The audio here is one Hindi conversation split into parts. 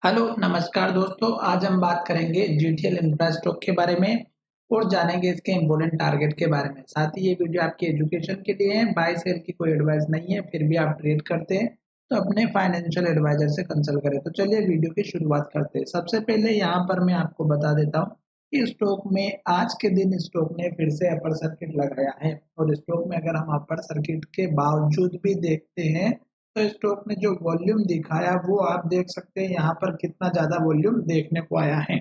हेलो, नमस्कार दोस्तों। आज हम बात करेंगे जीटीएल इंफ्रा स्टॉक के बारे में और जानेंगे इसके इम्पोर्टेंट टारगेट के बारे में। साथ ही ये वीडियो आपकी एजुकेशन के लिए है, बाय सेल की कोई एडवाइस नहीं है। फिर भी आप ट्रेड करते हैं तो अपने फाइनेंशियल एडवाइजर से कंसल्ट करें। तो चलिए वीडियो की शुरुआत करते हैं। सबसे पहले यहाँ पर मैं आपको बता देता हूँ कि स्टॉक में आज के दिन स्टॉक ने फिर से अपर सर्किट लगाया है और स्टॉक में अगर हम अपर सर्किट के बावजूद भी देखते हैं तो स्टॉक ने जो वॉल्यूम दिखाया वो आप देख सकते हैं यहाँ पर कितना ज्यादा वॉल्यूम देखने को आया है।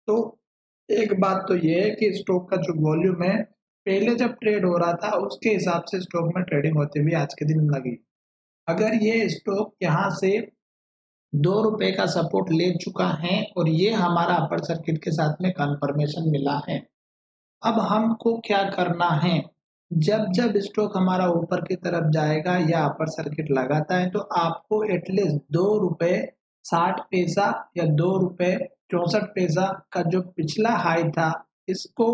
तो एक बात तो ये है कि स्टॉक का जो वॉल्यूम है पहले जब ट्रेड हो रहा था उसके हिसाब से स्टॉक में ट्रेडिंग होती हुई आज के दिन लगी। अगर ये स्टॉक यहाँ से ₹2 का सपोर्ट ले चुका है और ये हमारा अपर सर्किट के साथ में कंफर्मेशन मिला है। अब हमको क्या करना है, जब जब स्टॉक हमारा ऊपर की तरफ जाएगा या अपर सर्किट लगाता है तो आपको एटलीस्ट ₹2.60 या ₹2.64 का जो पिछला हाई था इसको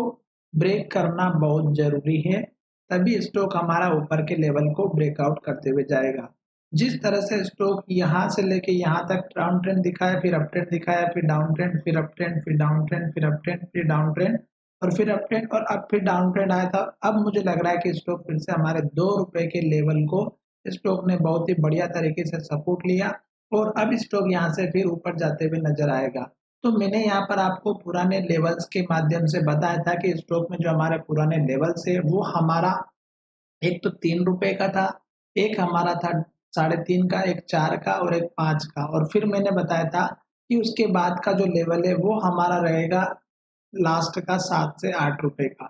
ब्रेक करना बहुत जरूरी है। तभी स्टॉक हमारा ऊपर के लेवल को ब्रेकआउट करते हुए जाएगा। जिस तरह से स्टॉक यहाँ से लेके यहाँ तक डाउन ट्रेंड दिखाया, फिर अप ट्रेंड दिखाया, फिर डाउन ट्रेंड, फिर अप ट्रेंड, फिर डाउन ट्रेंड, फिर अप ट्रेंड, फिर डाउन ट्रेंड और फिर अप ट्रेंड और अब फिर डाउन ट्रेंड आया था। अब मुझे लग रहा है कि स्टॉक फिर से हमारे ₹2 के लेवल को स्टॉक ने बहुत ही बढ़िया तरीके से सपोर्ट लिया और अब स्टॉक यहाँ से फिर ऊपर जाते हुए नजर आएगा। तो मैंने यहाँ पर आपको पुराने लेवल्स के माध्यम से बताया था कि स्टॉक में जो हमारे पुराने लेवल्स है वो हमारा एक तो ₹3 का था, एक हमारा था 3.5 का, एक 4 का और एक 5 का। और फिर मैंने बताया था कि उसके बाद का जो लेवल है वो हमारा रहेगा लास्ट का ₹7 से ₹8 का।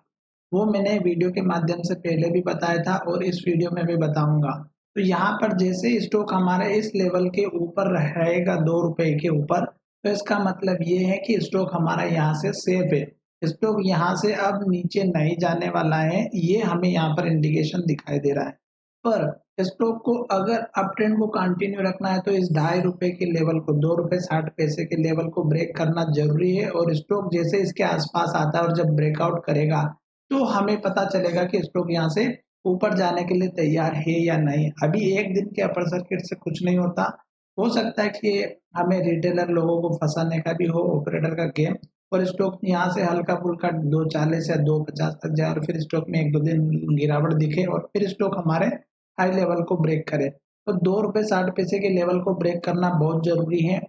वो मैंने वीडियो के माध्यम से पहले भी बताया था और इस वीडियो में भी बताऊंगा। तो यहाँ पर जैसे स्टॉक हमारे इस लेवल के ऊपर रहेगा ₹2 के ऊपर, तो इसका मतलब ये है कि स्टॉक हमारा यहाँ से सेफ है। स्टॉक यहाँ से अब नीचे नहीं जाने वाला है, ये हमें यहाँ पर इंडिकेशन दिखाई दे रहा है। पर स्टॉक को अगर अप ट्रेंड को कंटिन्यू रखना है तो इस ₹2.50 के लेवल को ₹2.60 के लेवल को ब्रेक करना जरूरी है और स्टॉक जैसे इसके आसपास आता है और जब ब्रेकआउट करेगा तो हमें पता चलेगा कि स्टॉक यहाँ से ऊपर जाने के लिए तैयार है या नहीं। अभी एक दिन के अपर सर्किट से कुछ नहीं होता। हो सकता है कि हमें रिटेलर लोगों को फंसाने का भी हो, ऑपरेटर का गेम, और स्टॉक यहाँ से हल्का-फुल्का 2.40 या 2.50 तक जाए और फिर स्टॉक में 1-2 दिन गिरावट दिखे और फिर स्टॉक हमारे हाई लेवल को ब्रेक करे। तो ₹2.60 के लेवल को ब्रेक करना बहुत ज़रूरी है।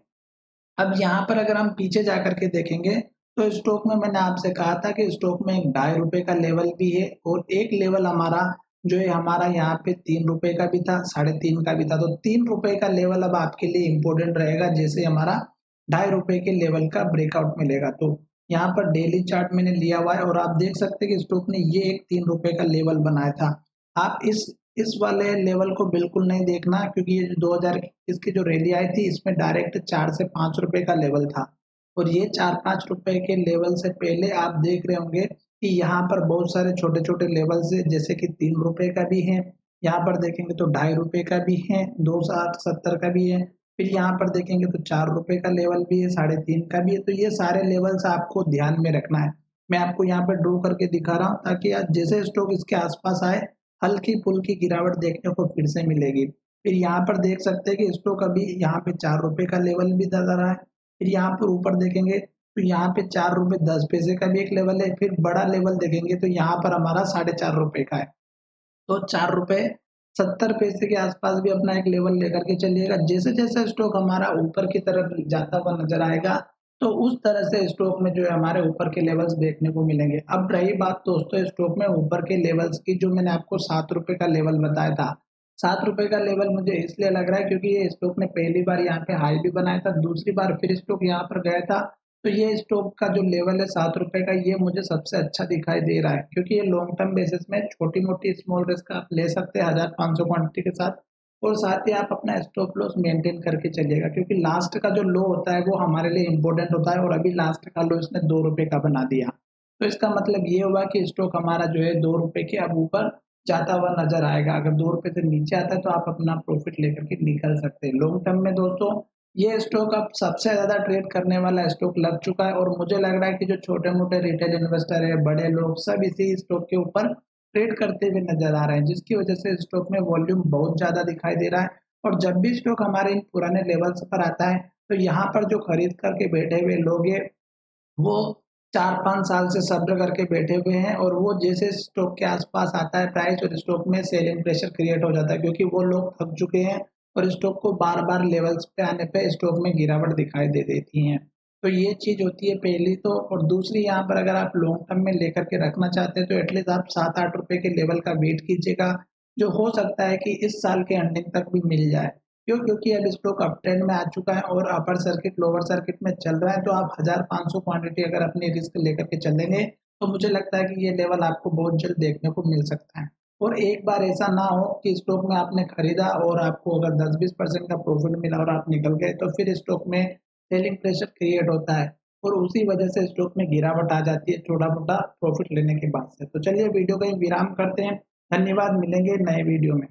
अब यहाँ पर अगर हम पीछे जाकर के देखेंगे, तो स्टॉक में मैंने आपसे कहा था कि स्टॉक में ₹2.50 का लेवल भी है और एक लेवल हमारा जो है हमारा यहाँ पे ₹3 का भी था, 3.5 का भी था। तो ₹3 का लेवल अब आपके लिए इम्पोर्टेंट रहेगा जैसे हमारा ₹2.50 के लेवल का ब्रेकआउट मिलेगा। तो यहाँ पर डेली चार्ट मैंने लिया हुआ है और आप देख सकते हैं कि स्टॉक ने ये एक ₹3 का लेवल बनाया था। आप इस वाले लेवल को बिल्कुल नहीं देखना क्योंकि ये जो 2021 की जो रैली आई थी इसमें डायरेक्ट ₹4 से ₹5 का लेवल था और ये ₹4-5 के लेवल से पहले आप देख रहे होंगे कि यहाँ पर बहुत सारे छोटे-छोटे लेवल्स है जैसे कि ₹3 का भी है, यहाँ पर देखेंगे तो ₹2.50 का भी है, 2.70 का भी है, फिर यहाँ पर देखेंगे तो ₹4 का लेवल भी है, 3.5 का भी है। तो ये सारे लेवल्स आपको ध्यान में रखना है। मैं आपको यहाँ पे ड्रॉ करके दिखा रहा हूँ ताकि आज जैसे स्टॉक इसके आसपास आए हल्की-फुल्की गिरावट देखने को फिर से मिलेगी। फिर यहाँ पर देख सकते हैं कि स्टॉक अभी यहाँ पे ₹4 का लेवल भी दे रहा है। फिर यहाँ पर ऊपर देखेंगे तो यहाँ पे ₹4.10 का भी एक लेवल है। फिर बड़ा लेवल देखेंगे तो यहाँ पर हमारा ₹4.50 का है। तो ₹4.70 के आसपास भी अपना एक लेवल लेकर के चलिएगा। जैसे-जैसे स्टॉक हमारा ऊपर की तरफ जाता हुआ नज़र आएगा, तो उस तरह से स्टॉक में जो है हमारे ऊपर के लेवल्स देखने को मिलेंगे। अब रही बात दोस्तों स्टॉक में ऊपर के लेवल्स की, जो मैंने आपको ₹7 का लेवल बताया था। ₹7 का लेवल मुझे इसलिए लग रहा है क्योंकि ये स्टॉक ने पहली बार यहाँ पे हाई भी बनाया था, दूसरी बार फिर स्टॉक यहाँ पर गया था। तो ये स्टॉक का जो लेवल है ₹7 का, ये मुझे सबसे अच्छा दिखाई दे रहा है क्योंकि ये लॉन्ग टर्म बेसिस में छोटी-मोटी स्मॉल रिस्क आप ले सकते हैं 1500 क्वांटिटी के साथ और साथ ही आप अपना स्टॉप लॉस मेंटेन करके चलिएगा क्योंकि लास्ट का जो लो होता है वो हमारे लिए इम्पोर्टेंट होता है और अभी लास्ट का लो इसने ₹2 का बना दिया। तो इसका मतलब ये हुआ कि स्टॉक हमारा जो है ₹2 के अब ऊपर जाता हुआ नज़र आएगा। अगर ₹2 से नीचे आता है तो आप अपना प्रॉफिट लेकर के निकल सकते हैं। लॉन्ग टर्म में दोस्तों ये स्टॉक अब सबसे ज़्यादा ट्रेड करने वाला स्टॉक लग चुका है और मुझे लग रहा है कि जो छोटे-मोटे रिटेल इन्वेस्टर है, बड़े लोग सब इसी स्टॉक के ऊपर ट्रेड करते हुए नज़र आ रहे हैं, जिसकी वजह से स्टॉक में वॉल्यूम बहुत ज़्यादा दिखाई दे रहा है और जब भी स्टॉक हमारे इन पुराने लेवल्स पर आता है, तो यहाँ पर जो खरीद करके बैठे हुए लोग हैं, वो 4-5 साल से सब्र करके बैठे हुए हैं और वो जैसे स्टॉक के आस-पास आता है प्राइस और स्टॉक में सेलिंग प्रेशर क्रिएट हो जाता है क्योंकि वो लोग थक चुके हैं और स्टॉक को बार-बार लेवल्स पे आने पे स्टॉक में गिरावट दिखाई दे देती है। तो ये चीज़ होती है पहली तो और दूसरी यहाँ पर अगर आप लॉन्ग टर्म में लेकर के रखना चाहते हैं तो एटलीस्ट आप 7-8 रुपए के लेवल का वेट कीजिएगा, जो हो सकता है कि इस साल के एंडिंग तक भी मिल जाए। क्यों? क्योंकि अब स्टॉक अप ट्रेंड में आ चुका है और अपर सर्किट, लोअर सर्किट में चल रहा है, तो आप 1500 क्वांटिटी अगर अपनी रिस्क लेकर के चलेंगे, तो मुझे लगता है कि ये लेवल आपको बहुत जल्द देखने को मिल सकता है। और एक बार ऐसा ना हो कि स्टॉक में आपने खरीदा और आपको अगर 10-20% का प्रॉफिट मिला और आप निकल गए, तो फिर स्टॉक में सेलिंग प्रेशर क्रिएट होता है और उसी वजह से स्टॉक में गिरावट आ जाती है छोटा-मोटा प्रॉफिट लेने के बाद से। तो चलिए वीडियो का यहीं विराम करते हैं। धन्यवाद, मिलेंगे नए वीडियो में।